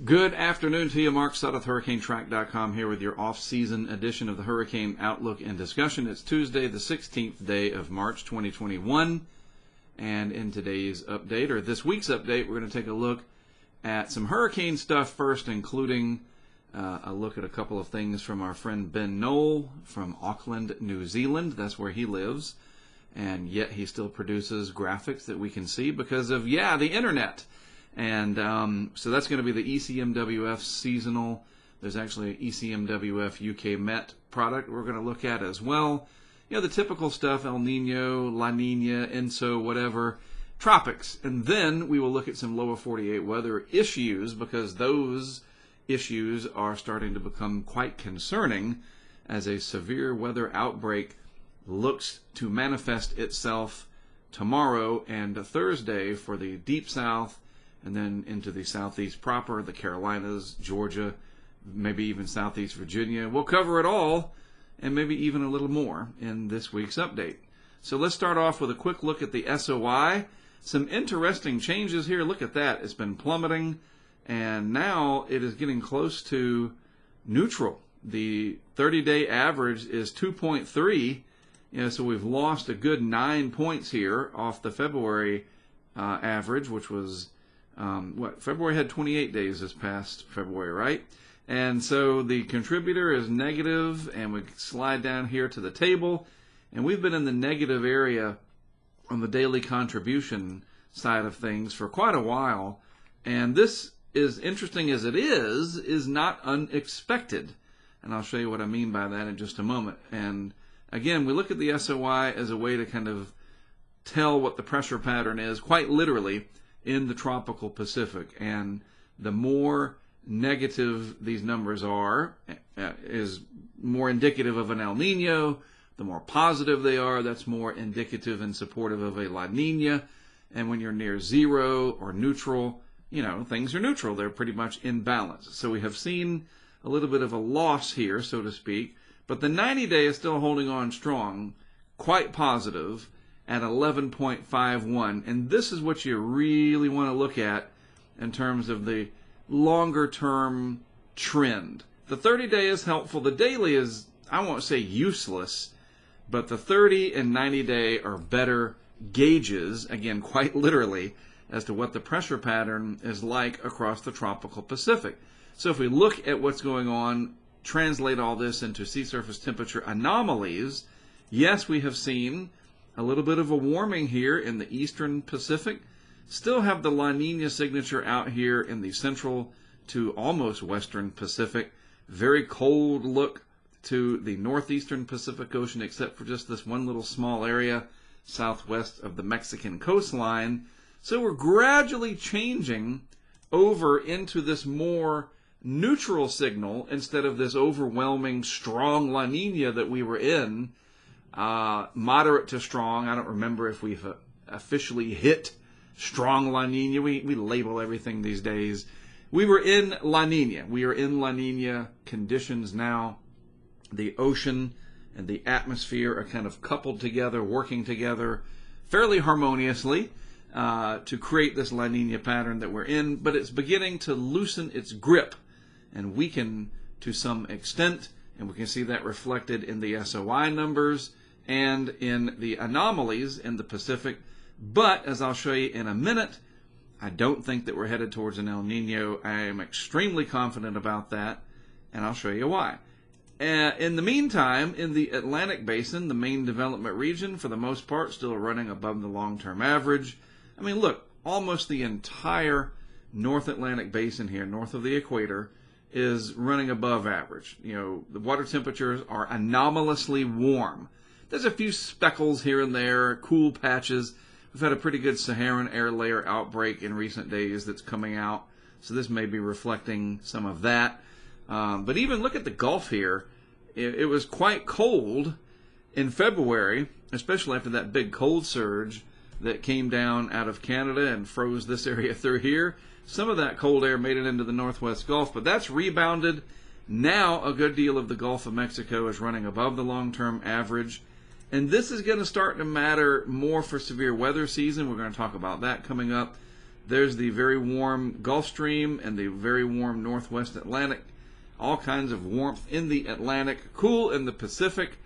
Good afternoon to you, Mark Suttoth, HurricaneTrack.com, here with your off-season edition of the Hurricane Outlook and Discussion. It's Tuesday, the 16th day of March, 2021, and in today's update, or this week's update, we're going to take a look at some hurricane stuff first, including a look at a couple of things from our friend Ben Knoll from Auckland, New Zealand. That's where he lives, and yet he still produces graphics that we can see because of, the internet. And so that's going to be the Ecmwf seasonal. There's actually an Ecmwf UK Met product we're going to look at as well. You know, the typical stuff, El Nino, La Nina, ENSO, whatever, tropics. And then we will look at some lower 48 weather issues because those issues are starting to become quite concerning as a severe weather outbreak looks to manifest itself tomorrow and Thursday for the Deep South, and then into the Southeast proper, the Carolinas, Georgia, maybe even Southeast Virginia. We'll cover it all, and maybe even a little more in this week's update. So let's start off with a quick look at the SOI. Some interesting changes here. Look at that. It's been plummeting, and now it is getting close to neutral. The 30-day average is 2.3. So we've lost a good 9 points here off the February average, which was February had 28 days this past February, right? And so the contributor is negative, and we slide down here to the table, and we've been in the negative area on the daily contribution side of things for quite a while. And this, is interesting as it is not unexpected. And I'll show you what I mean by that in just a moment. And again, we look at the SOI as a way to kind of tell what the pressure pattern is, quite literally, in the tropical Pacific. And the more negative these numbers are, is more indicative of an El Nino. The more positive they are, that's more indicative and supportive of a La Nina. And when you're near zero or neutral, things are neutral. They're pretty much in balance. So we have seen a little bit of a loss here, so to speak. But the 90-day is still holding on strong, quite positive, at 11.51. And this is what you really want to look at in terms of the longer-term trend. The 30-day is helpful. The daily is, I won't say useless, but the 30 and 90-day are better gauges, again, quite literally, as to what the pressure pattern is like across the tropical Pacific. So if we look at what's going on, translate all this into sea surface temperature anomalies, yes, we have seen a little bit of a warming here in the eastern Pacific. Still have the La Nina signature out here in the central to almost western Pacific. Very cold look to the northeastern Pacific Ocean, except for just this one little small area southwest of the Mexican coastline. So we're gradually changing over into this more neutral signal instead of this overwhelming strong La Nina that we were in. Moderate to strong. I don't remember if we've officially hit strong La Nina. We label everything these days. We were in La Nina. We are in La Nina conditions now. The ocean and the atmosphere are kind of coupled together, working together fairly harmoniously to create this La Nina pattern that we're in, but it's beginning to loosen its grip and weaken to some extent, and we can see that reflected in the SOI numbers and in the anomalies in the Pacific. But, as I'll show you in a minute, I don't think that we're headed towards an El Nino. I am extremely confident about that, and I'll show you why. In the meantime, in the Atlantic Basin, the main development region, for the most part, still running above the long-term average. I mean, look, almost the entire North Atlantic Basin here, north of the equator, is running above average. The water temperatures are anomalously warm. There's a few speckles here and there, cool patches. We've had a pretty good Saharan air layer outbreak in recent days that's coming out, so this may be reflecting some of that. But even look at the Gulf here. It was quite cold in February, especially after that big cold surge that came down out of Canada and froze this area through here. Some of that cold air made it into the Northwest Gulf, but that's rebounded. Now a good deal of the Gulf of Mexico is running above the long-term average. And this is going to start to matter more for severe weather season. We're going to talk about that coming up. There's the very warm Gulf Stream and the very warm Northwest Atlantic. All kinds of warmth in the Atlantic, cool in the Pacific.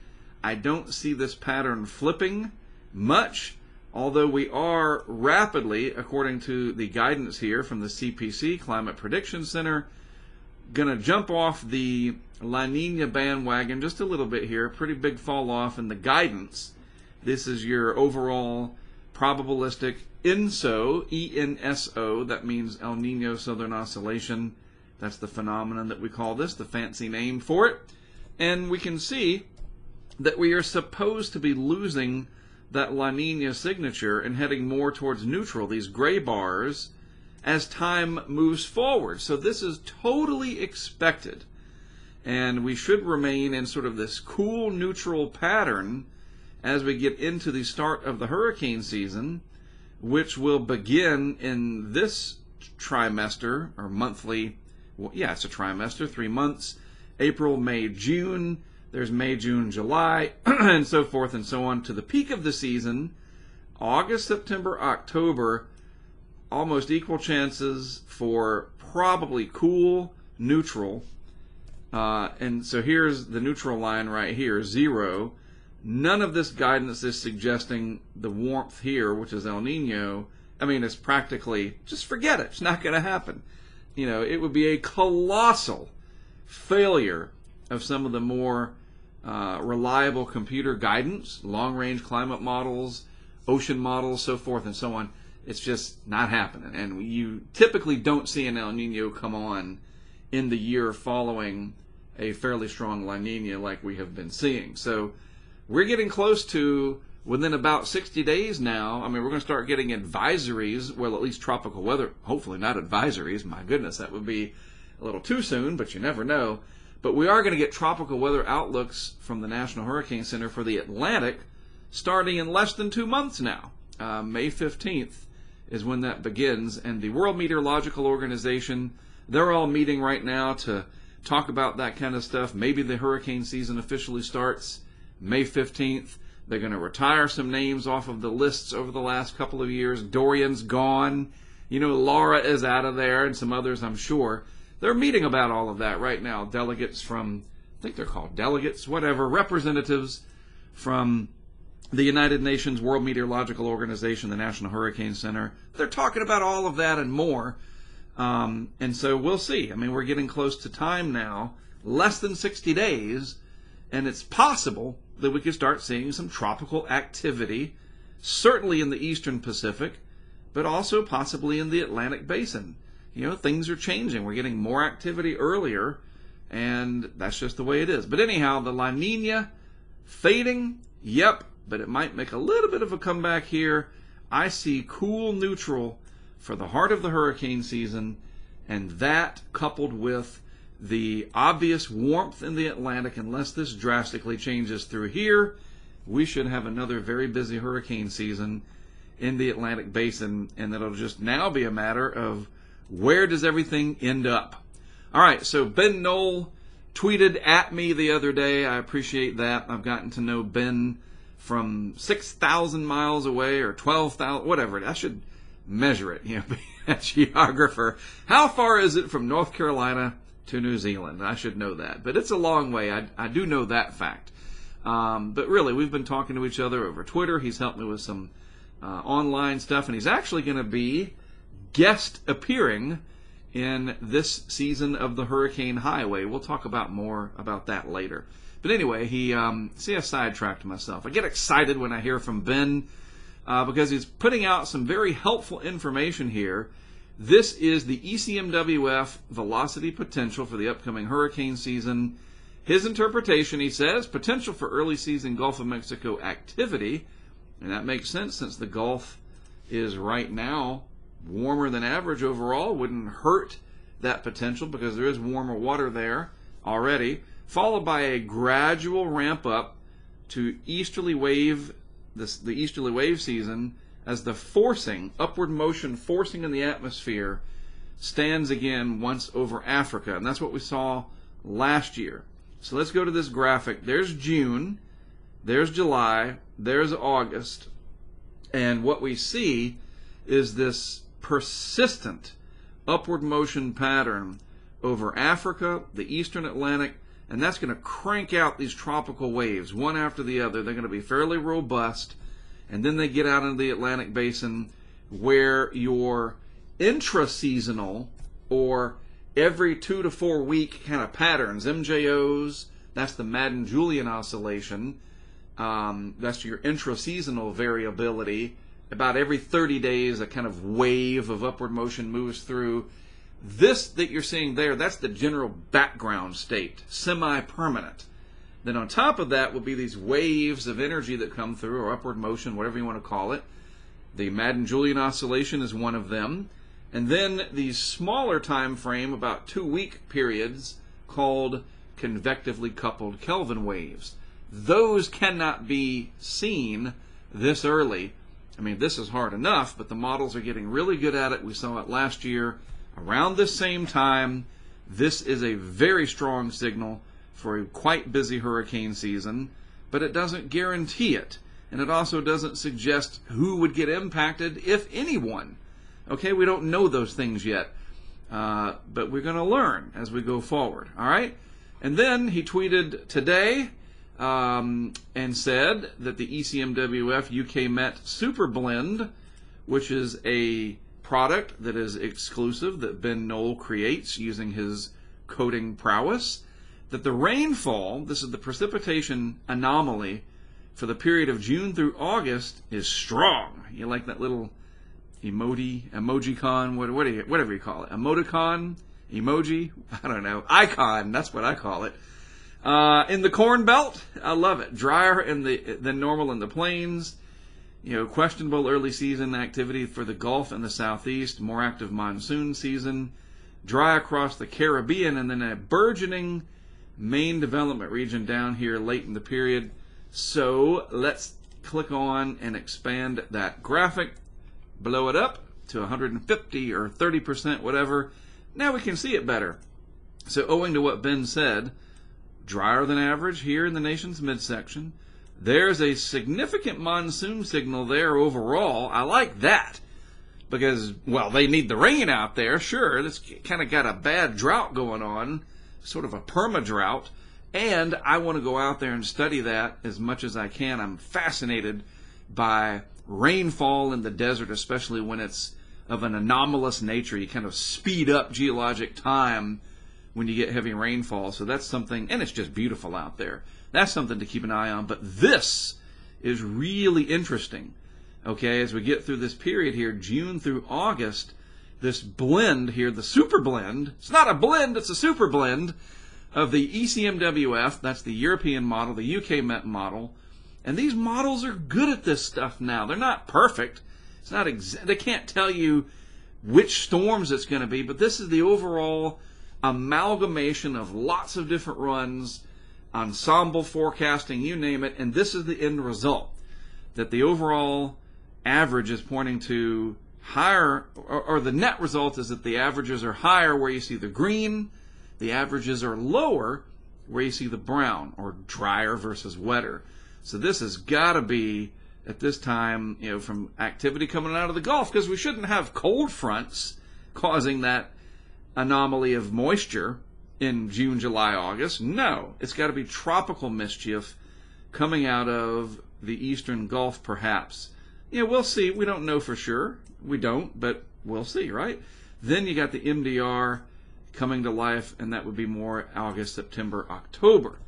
I don't see this pattern flipping much, although we are rapidly, according to the guidance here from the CPC, Climate Prediction Center, going to jump off the La Nina bandwagon just a little bit here. Pretty big fall off in the guidance. This is your overall probabilistic ENSO, E-N-S-O. That means El Nino Southern Oscillation. That's the phenomenon that we call this, the fancy name for it. And we can see that we are supposed to be losing that La Nina signature and heading more towards neutral, these gray bars, as time moves forward. So this is totally expected. And we should remain in sort of this cool neutral pattern as we get into the start of the hurricane season, which will begin in this trimester, or monthly. Well, yeah, it's a trimester, 3 months. April, May, June. There's May, June, July, and so forth and so on to the peak of the season. August, September, October, almost equal chances for probably cool, neutral. And so here's the neutral line right here, 0. None of this guidance is suggesting the warmth here, which is El Nino. I mean, it's practically, just forget it. It's not going to happen. You know, it would be a colossal failure of some of the more reliable computer guidance, long-range climate models, ocean models, so forth and so on. It's just not happening. And you typically don't see an El Nino come on in the year following a fairly strong La Nina like we have been seeing. So we're getting close to, within about 60 days now, I mean, we're going to start getting advisories, well, at least tropical weather, hopefully not advisories. My goodness, that would be a little too soon, but you never know. But we are going to get tropical weather outlooks from the National Hurricane Center for the Atlantic starting in less than 2 months now. May 15th is when that begins. And the World Meteorological Organization, they're all meeting right now to talk about that kind of stuff. Maybe the hurricane season officially starts May 15th. They're going to retire some names off of the lists over the last couple of years. Dorian's gone. You know, Laura is out of there, and some others, I'm sure. They're meeting about all of that right now. Delegates from, I think they're called delegates, whatever, representatives from the United Nations World Meteorological Organization, the National Hurricane Center. They're talking about all of that and more. And so we'll see. I mean, we're getting close to time now, less than 60 days, and it's possible that we could start seeing some tropical activity, certainly in the eastern Pacific, but also possibly in the Atlantic Basin. You know, things are changing. We're getting more activity earlier, and that's just the way it is. But anyhow, the La Nina fading, yep, but it might make a little bit of a comeback here. I see cool neutral for the heart of the hurricane season, and that coupled with the obvious warmth in the Atlantic, unless this drastically changes through here, we should have another very busy hurricane season in the Atlantic Basin, and it'll just now be a matter of where does everything end up. All right, so Ben Knoll tweeted at me the other day. I appreciate that. I've gotten to know Ben from 6,000 miles away or 12,000, whatever. I should measure it, you know, being a geographer. How far is it from North Carolina to New Zealand? I should know that, but it's a long way. I do know that fact. But really, we've been talking to each other over Twitter. He's helped me with some online stuff, and he's actually going to be guest appearing in this season of the Hurricane Highway. We'll talk about more about that later. But anyway, see, I sidetracked myself. I get excited when I hear from Ben because he's putting out some very helpful information here. This is the ECMWF velocity potential for the upcoming hurricane season. His interpretation, he says, potential for early season Gulf of Mexico activity, and that makes sense since the Gulf is right now warmer than average overall, wouldn't hurt that potential because there is warmer water there already, followed by a gradual ramp up to easterly wave, the easterly wave season, as the forcing, upward motion forcing in the atmosphere stands again once over Africa. And that's what we saw last year. So let's go to this graphic. There's June, there's July, there's August, and what we see is this persistent upward motion pattern over Africa, the eastern Atlantic, and that's going to crank out these tropical waves one after the other. They're going to be fairly robust, and then they get out into the Atlantic basin where your intra-seasonal or every 2 to 4 week kind of patterns, MJOs, that's the Madden-Julian oscillation, that's your intra-seasonal variability. About every 30 days, a kind of wave of upward motion moves through. This that you're seeing there, that's the general background state, semi-permanent. Then on top of that will be these waves of energy that come through, or upward motion, whatever you want to call it. The Madden-Julian oscillation is one of them. And then these smaller time frame, about 2-week periods, called convectively coupled Kelvin waves. Those cannot be seen this early. I mean, this is hard enough, but the models are getting really good at it. We saw it last year around this same time. This is a very strong signal for a quite busy hurricane season, but it doesn't guarantee it. And it also doesn't suggest who would get impacted, if anyone. Okay, we don't know those things yet, but we're going to learn as we go forward. All right? And then he tweeted today and said that the Ecmwf UK Met Super Blend, which is a product that is exclusive that Ben Knoll creates using his coding prowess, that the rainfall, this is the precipitation anomaly for the period of June through August, is strong. You like that little emojicon, whatever you call it, emoticon, emoji, I don't know, icon, that's what I call it. In the Corn Belt, I love it. Drier than normal in the plains. You know, questionable early season activity for the Gulf and the Southeast. More active monsoon season. Dry across the Caribbean, and then a burgeoning main development region down here late in the period. So let's click on and expand that graphic. Blow it up to 150 or 30%, whatever. Now we can see it better. So owing to what Ben said, drier than average here in the nation's midsection. There's a significant monsoon signal there overall. I like that because, well, they need the rain out there. Sure, it's kind of got a bad drought going on, sort of a perma-drought, and I want to go out there and study that as much as I can. I'm fascinated by rainfall in the desert, especially when it's of an anomalous nature. You kind of speed up geologic time when you get heavy rainfall. So that's something, and it's just beautiful out there. That's something to keep an eye on. But this is really interesting, okay, as we get through this period here, June through August, this blend here, the super blend, it's not a blend, it's a super blend of the Ecmwf, that's the European model, the UK Met model, and these models are good at this stuff now. They're not perfect. It's not they can't tell you which storms it's going to be, but this is the overall amalgamation of lots of different runs, ensemble forecasting, you name it, and this is the end result, that the overall average is pointing to higher, or the net result is that the averages are higher where you see the green, the averages are lower where you see the brown, or drier versus wetter. So this has got to be, at this time, you know, from activity coming out of the Gulf, because we shouldn't have cold fronts causing that anomaly of moisture in June, July, August. No, it's got to be tropical mischief coming out of the eastern Gulf, perhaps. Yeah, we'll see. We don't know for sure. We don't, but we'll see, right? Then you got the MDR coming to life, and that would be more August, September, October.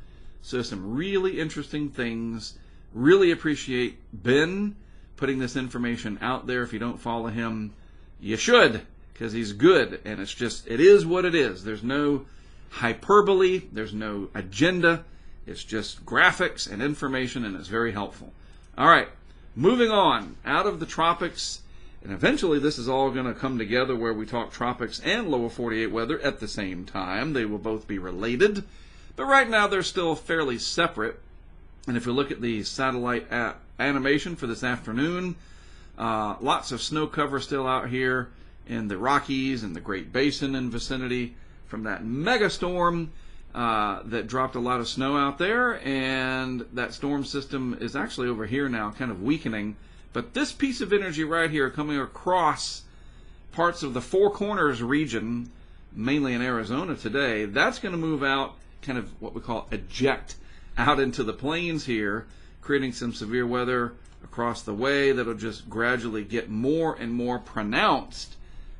So some really interesting things. Really appreciate Ben putting this information out there. If you don't follow him, you should, because he's good, and it's just, it is what it is. There's no hyperbole, there's no agenda. It's just graphics and information, and it's very helpful. All right, moving on out of the tropics, and eventually this is all going to come together where we talk tropics and lower 48 weather at the same time. They will both be related, but right now they're still fairly separate. And if we look at the satellite animation for this afternoon, lots of snow cover still out here in the Rockies and the Great Basin and vicinity from that mega storm that dropped a lot of snow out there, and that storm system is actually over here now, kind of weakening. But this piece of energy right here coming across parts of the Four Corners region, mainly in Arizona today, that's going to move out, kind of what we call eject out into the plains here, creating some severe weather across the way that'll just gradually get more and more pronounced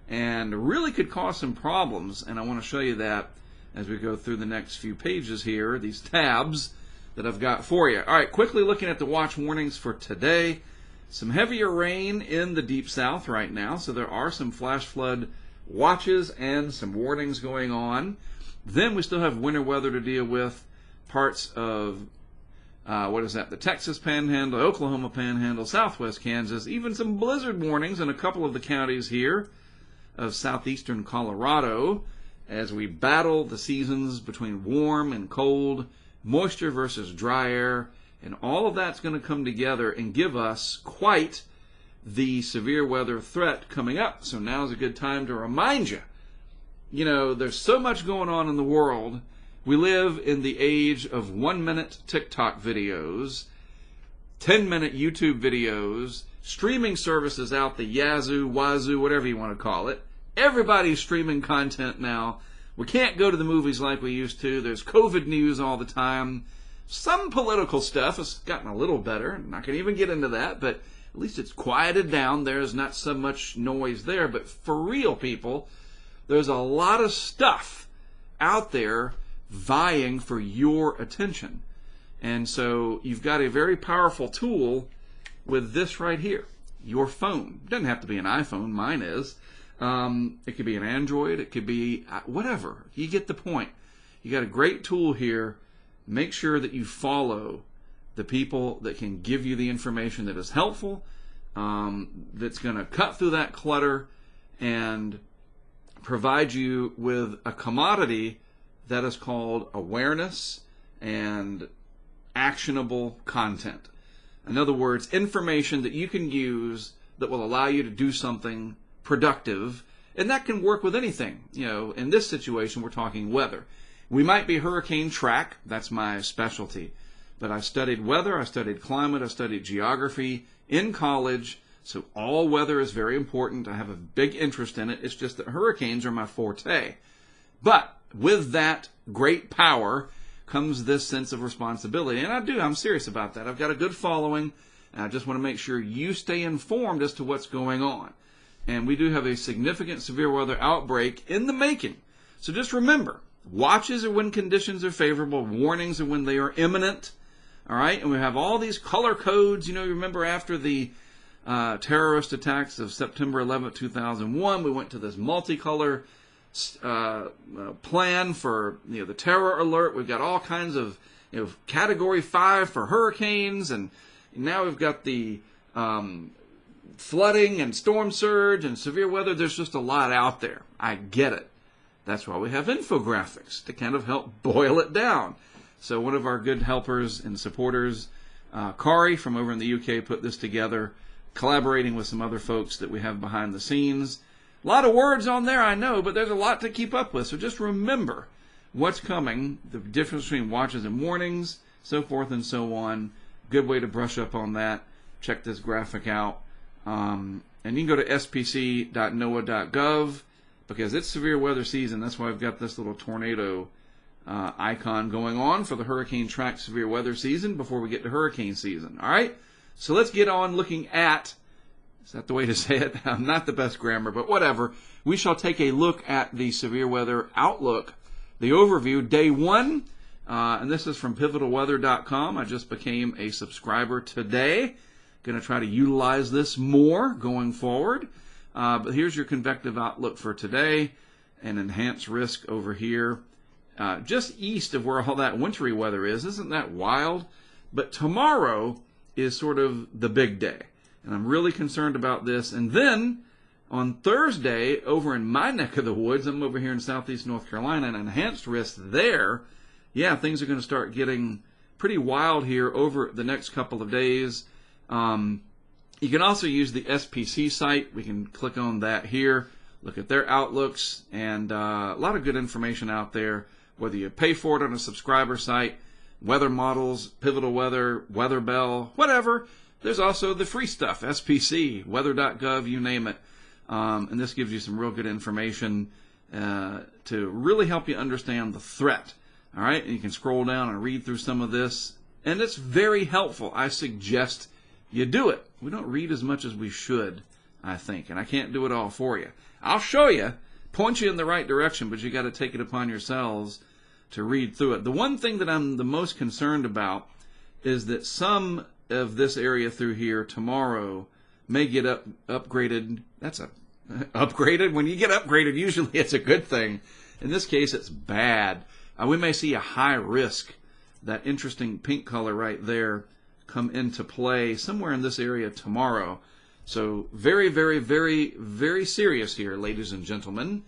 and really could cause some problems. And I want to show you that as we go through the next few pages here, these tabs that I've got for you. All right, quickly looking at the watch warnings for today. Some heavier rain in the deep south right now, so there are some flash flood watches and some warnings going on. Then we still have winter weather to deal with, parts of the Texas Panhandle, Oklahoma Panhandle, southwest Kansas, even some blizzard warnings in a couple of the counties here of southeastern Colorado as we battle the seasons between warm and cold, moisture versus dry air, and all of that's going to come together and give us quite the severe weather threat coming up. So now's a good time to remind you, there's so much going on in the world. We live in the age of 1-minute TikTok videos, 10-minute YouTube videos, streaming services out the Yazoo, Wazoo, whatever you want to call it. Everybody's streaming content now. We can't go to the movies like we used to. There's COVID news all the time. Some political stuff has gotten a little better. I'm not going to even get into that, but at least it's quieted down. There's not so much noise there. But for real, people, there's a lot of stuff out there vying for your attention. And so you've got a very powerful tool with this right here, your phone. It doesn't have to be an iPhone. Mine is. It could be an Android. It could be whatever. You get the point. You got a great tool here. Make sure that you follow the people that can give you the information that is helpful, that's going to cut through that clutter and provide you with a commodity that is called awareness and actionable content. In other words, information that you can use that will allow you to do something productive, and that can work with anything. In this situation, we're talking weather. We might be HurricaneTrack, that's my specialty, but I studied weather, I studied climate, I studied geography in college, so all weather is very important. I have a big interest in it. It's just that hurricanes are my forte. But with that great power comes this sense of responsibility, and I'm serious about that. I've got a good following, and I just want to make sure you stay informed as to what's going on. And we do have a significant severe weather outbreak in the making. So just remember, watches are when conditions are favorable, warnings are when they are imminent. All right, and we have all these color codes. You remember after the terrorist attacks of September 11th, 2001, we went to this multicolor plan for the terror alert. We've got all kinds of category 5 for hurricanes, and now we've got the flooding and storm surge and severe weather. There's just a lot out there. I get it. That's why we have infographics to kind of help boil it down. So one of our good helpers and supporters, Kari from over in the UK, put this together, collaborating with some other folks that we have behind the scenes. A lot of words on there, I know, but there's a lot to keep up with. So just remember what's coming, the difference between watches and warnings, so forth and so on. Good way to brush up on that. Check this graphic out. And you can go to spc.noaa.gov because it's severe weather season. That's why I've got this little tornado icon going on for the HurricaneTrack severe weather season before we get to hurricane season. All right? So let's get on looking at, is that the way to say it? I'm not the best grammar, but whatever. We shall take a look at the severe weather outlook, the overview, day 1. And this is from pivotalweather.com. I just became a subscriber today. Going to try to utilize this more going forward. But here's your convective outlook for today. An enhanced risk over here. Just east of where all that wintry weather is. Isn't that wild? But tomorrow is sort of the big day. And I'm really concerned about this. And then on Thursday, over in my neck of the woods, I'm over here in southeast North Carolina, an enhanced risk there. Yeah, things are going to start getting pretty wild here over the next couple of days. You can also use the SPC site. We can click on that here, look at their outlooks, and a lot of good information out there, whether you pay for it on a subscriber site, weather models, Pivotal Weather, Weather Bell, whatever. There's also the free stuff, SPC, weather.gov, you name it. And this gives you some real good information to really help you understand the threat. All right, and you can scroll down and read through some of this, and it's very helpful. I suggest you do it. We don't read as much as we should, I think, and I can't do it all for you. I'll show you, point you in the right direction, but you got to take it upon yourselves to read through it. The one thing that I'm the most concerned about is that some of this area through here tomorrow may get upgraded. That's upgraded. When you get upgraded, usually it's a good thing. In this case, it's bad. We may see a high risk, that interesting pink color right there, come into play somewhere in this area tomorrow. So very, very, very, very serious here, ladies and gentlemen.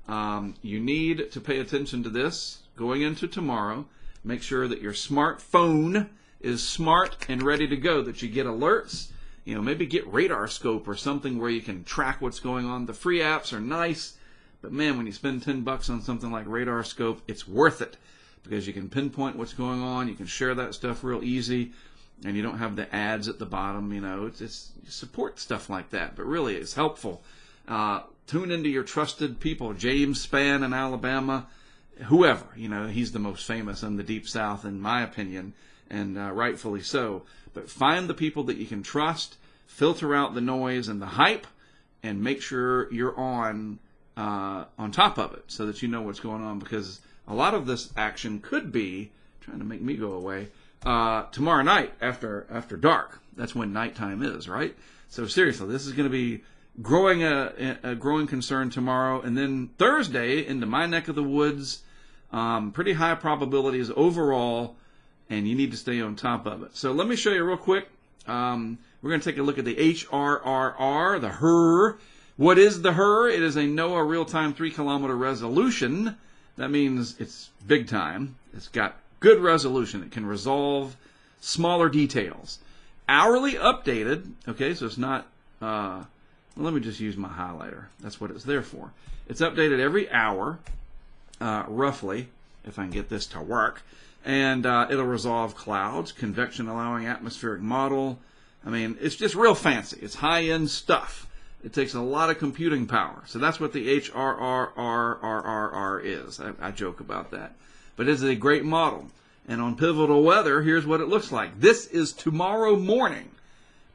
You need to pay attention to this going into tomorrow. Make sure that your smartphone is smart and ready to go, that you get alerts. You know, maybe get Radar Scope or something where you can track what's going on. The free apps are nice. But man, when you spend $10 on something like Radar Scope, it's worth it because you can pinpoint what's going on. You can share that stuff real easy, and you don't have the ads at the bottom. You know, it's support stuff like that. But really, it's helpful. Tune into your trusted people, James Spann in Alabama, whoever. You know, he's the most famous in the Deep South, in my opinion, and rightfully so. But find the people that you can trust, filter out the noise and the hype, and make sure you're on top of it so that you know what's going on, because a lot of this action could be trying to make me go away tomorrow night after dark. That's when nighttime is, right? So seriously, this is going to be growing a growing concern tomorrow, and then Thursday into my neck of the woods. Pretty high probabilities overall, and you need to stay on top of it. So let me show you real quick. We're going to take a look at the HRRR, the HURR. What is the HURR? It is a NOAA real-time 3-kilometer resolution. That means it's big time. It's got good resolution. It can resolve smaller details. Hourly updated. Okay, so it's not... well, let me just use my highlighter. That's what it's there for. It's updated every hour, roughly, if I can get this to work. And it'll resolve clouds, convection allowing atmospheric model. I mean, it's just real fancy. It's high-end stuff. It takes a lot of computing power. So that's what the HRRRRRR is. I joke about that. But it's a great model. And on Pivotal Weather, here's what it looks like. This is tomorrow morning,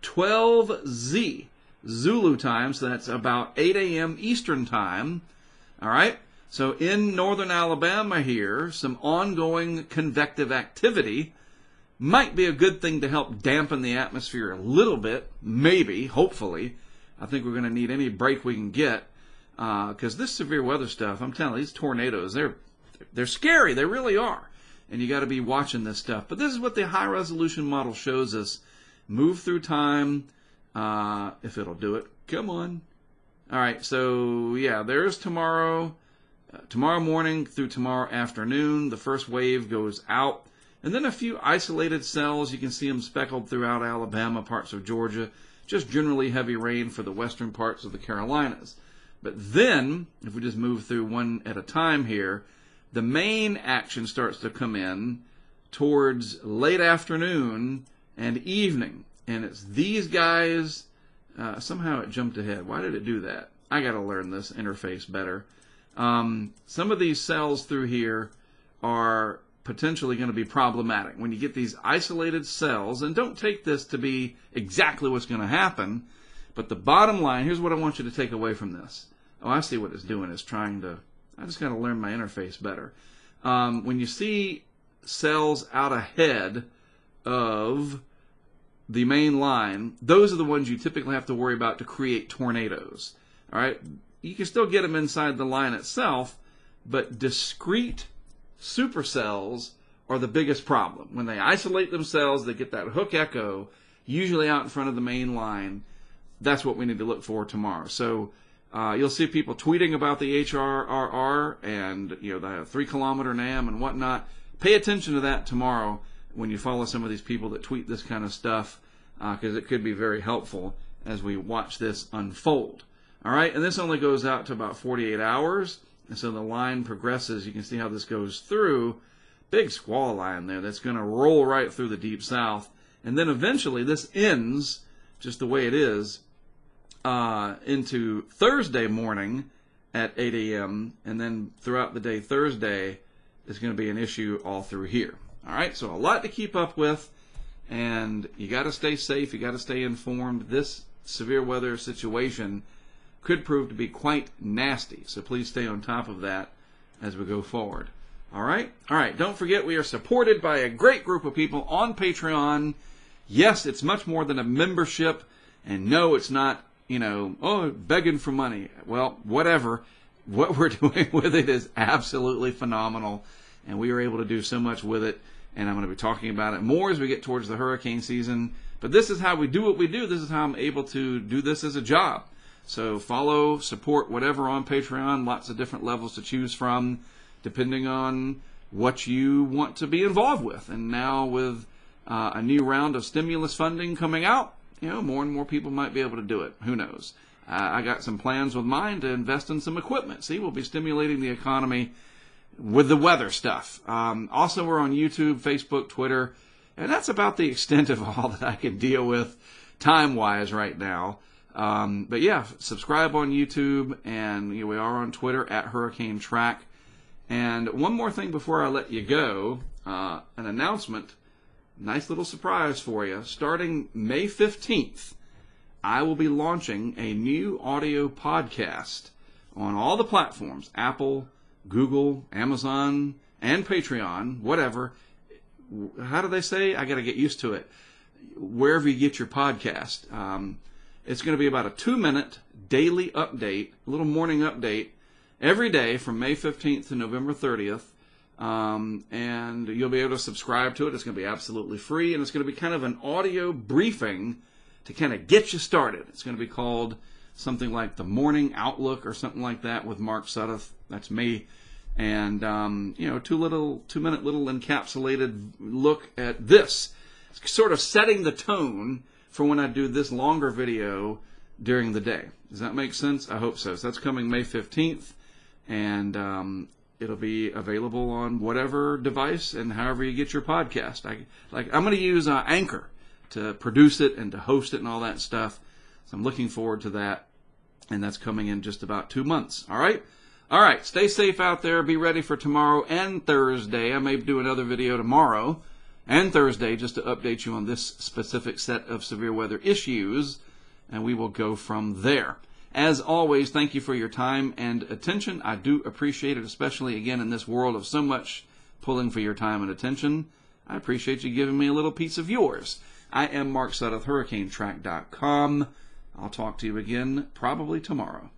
12Z Zulu time. So that's about 8 a.m. Eastern time. All right? So in northern Alabama here, some ongoing convective activity might be a good thing to help dampen the atmosphere a little bit. Maybe, hopefully. I think we're going to need any break we can get, because this severe weather stuff, I'm telling you, these tornadoes, they're scary. They really are. And you got to be watching this stuff. But this is what the high-resolution model shows us. Move through time, if it'll do it. Come on. All right, so, yeah, there's tomorrow morning through tomorrow afternoon. The first wave goes out. And then a few isolated cells. You can see them speckled throughout Alabama, parts of Georgia. Just generally heavy rain for the western parts of the Carolinas. But then, if we just move through one at a time here, the main action starts to come in towards late afternoon and evening. And it's these guys. Somehow it jumped ahead. Why did it do that? I got to learn this interface better. Some of these cells through here are potentially going to be problematic. When you get these isolated cells, and don't take this to be exactly what's going to happen, but the bottom line, here's what I want you to take away from this. Oh, I see what it's doing. It's trying to, I just got to learn my interface better. When you see cells out ahead of the main line, those are the ones you typically have to worry about to create tornadoes. All right? You can still get them inside the line itself, but discrete supercells are the biggest problem. When they isolate themselves, they get that hook echo, usually out in front of the main line. That's what we need to look for tomorrow. So you'll see people tweeting about the HRRR and the 3-kilometer NAM and whatnot. Pay attention to that tomorrow when you follow some of these people that tweet this kind of stuff, because it could be very helpful as we watch this unfold. All right, and this only goes out to about 48 hours. And so the line progresses. You can see how this goes through. Big squall line there that's going to roll right through the Deep South. And then eventually this ends just the way it is into Thursday morning at 8 a.m. and then throughout the day Thursday is going to be an issue all through here. All right, so a lot to keep up with, and you got to stay safe. You got to stay informed. This severe weather situation could prove to be quite nasty, so please stay on top of that as we go forward. All right? All right, don't forget we are supported by a great group of people on Patreon. Yes, it's much more than a membership, and no, it's not, begging for money. Well, whatever. What we're doing with it is absolutely phenomenal, and we are able to do so much with it, and I'm going to be talking about it more as we get towards the hurricane season. But this is how we do what we do. This is how I'm able to do this as a job. So follow, support, whatever on Patreon. Lots of different levels to choose from, depending on what you want to be involved with. And now with a new round of stimulus funding coming out, more and more people might be able to do it. Who knows? I got some plans with mine to invest in some equipment. See, we'll be stimulating the economy with the weather stuff. Also, we're on YouTube, Facebook, Twitter, and that's about the extent of all that I can deal with time-wise right now. But yeah, subscribe on YouTube, and we are on Twitter at HurricaneTrack. And one more thing before I let you go, an announcement, nice little surprise for you. Starting May 15th, I will be launching a new audio podcast on all the platforms, Apple, Google, Amazon, and Patreon, whatever. How do they say? I got to get used to it. Wherever you get your podcast. It's going to be about a 2-minute daily update, a little morning update, every day from May 15th to November 30th. And you'll be able to subscribe to it. It's going to be absolutely free, and it's going to be kind of an audio briefing to kind of get you started. It's going to be called something like The Morning Outlook or something like that with Mark Sudduth. That's me. And, 2-minute little encapsulated look at this. It's sort of setting the tone for when I do this longer video during the day. Does that make sense? I hope so. So that's coming May 15th, and it'll be available on whatever device and however you get your podcast. I'm going to use Anchor to produce it and to host it and all that stuff. So I'm looking forward to that, and that's coming in just about 2 months. All right? All right, stay safe out there. Be ready for tomorrow and Thursday. I may do another video tomorrow and Thursday just to update you on this specific set of severe weather issues, and we will go from there. As always, thank you for your time and attention. I do appreciate it, especially, again, in this world of so much pulling for your time and attention. I appreciate you giving me a little piece of yours. I am Mark Sudduth, HurricaneTrack.com. I'll talk to you again probably tomorrow.